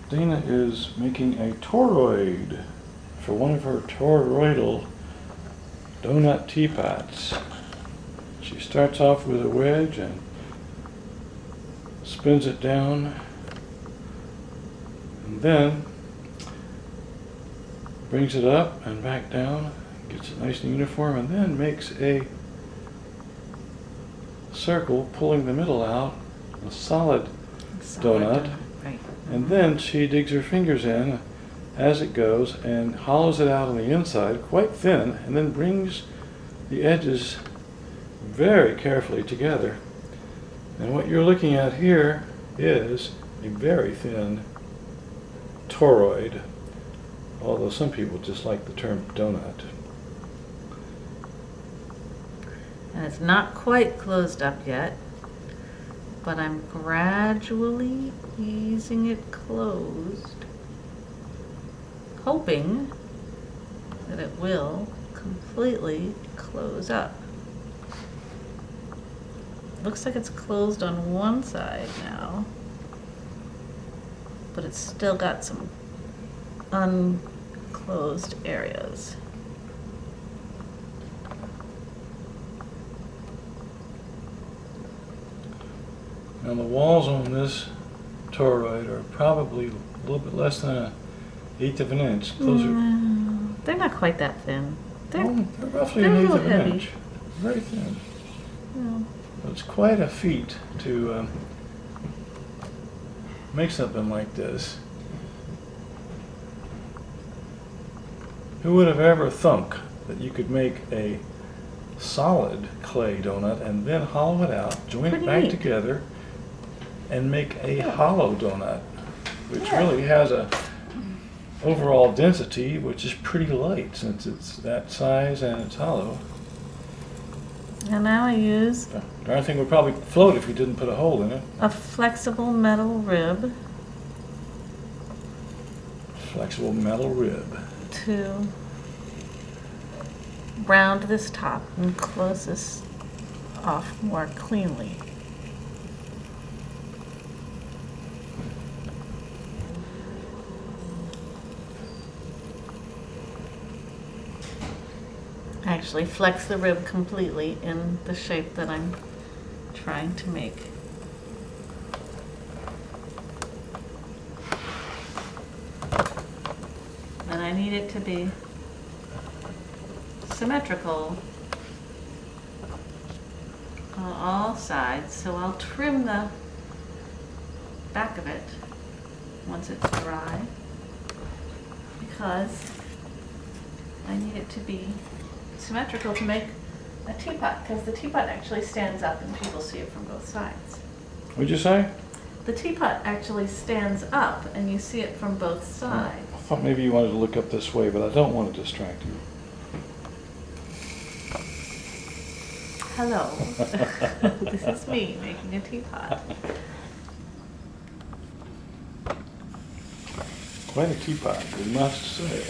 Dana is making a toroid for one of her toroidal donut teapots. She starts off with a wedge and spins it down, and then brings it up and back down, gets it nice and uniform, and then makes a circle, pulling the middle out, a solid donut. Right. And then she digs her fingers in as it goes and hollows it out on the inside, quite thin, and then brings the edges very carefully together. And what you're looking at here is a very thin toroid, although some people just like the term donut. And it's not quite closed up yet, but I'm gradually easing it closed, hoping that it will completely close up. Looks like it's closed on one side now, but it's still got some unclosed areas. Now the walls on this toroid are probably a little bit less than 1/8 of an inch. Closer. No, they're not quite that thin. They're roughly they're a 1/8 little of an heavy. inch. Very thin. No. But it's quite a feat to make something like this. Who would have ever thunk that you could make a solid clay donut and then hollow it out, join Pretty it back neat. together, and make a Yeah. hollow donut, which Yeah. really has a overall density which is pretty light since it's that size and it's hollow. And now I use The darn thing would probably float if you didn't put a hole in it. a flexible metal rib Flexible metal rib. to round this top and close this off more cleanly. Actually flex the rib completely in the shape that I'm trying to make. And I need it to be symmetrical on all sides, so I'll trim the back of it once it's dry, because I need it to be symmetrical to make a teapot, because the teapot actually stands up and people see it from both sides. What'd you say? The teapot actually stands up and you see it from both sides. I thought maybe you wanted to look up this way, but I don't want to distract you. Hello, this is me making a teapot. Quite a teapot, we must say.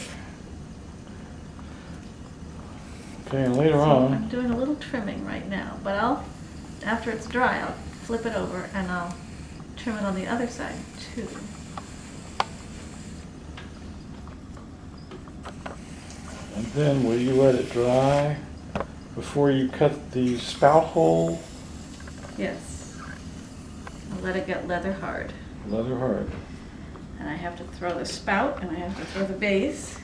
Okay, and later So on, I'm doing a little trimming right now, but after it's dry, I'll flip it over and I'll trim it on the other side too. and then will you let it dry before you cut the spout hole? Yes. I'll let it get leather hard. Leather hard. And I have to throw the spout and I have to throw the base.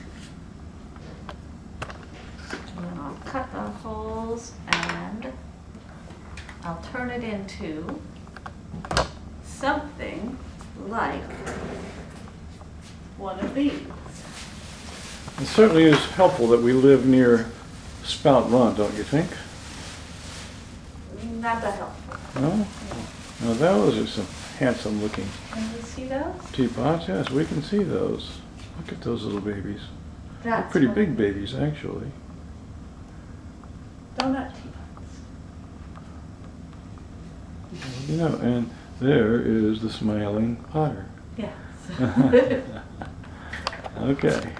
And then I'll cut the holes and I'll turn it into something like one of these. It certainly is helpful that we live near Spout Run, don't you think? Not that helpful. No? Now those are some handsome looking Can you see those? teapots. Yes, we can see those. Look at those little babies. They're That's pretty what- big babies, actually. Donut teapots. You know, and there is the smiling potter. Yes. Okay.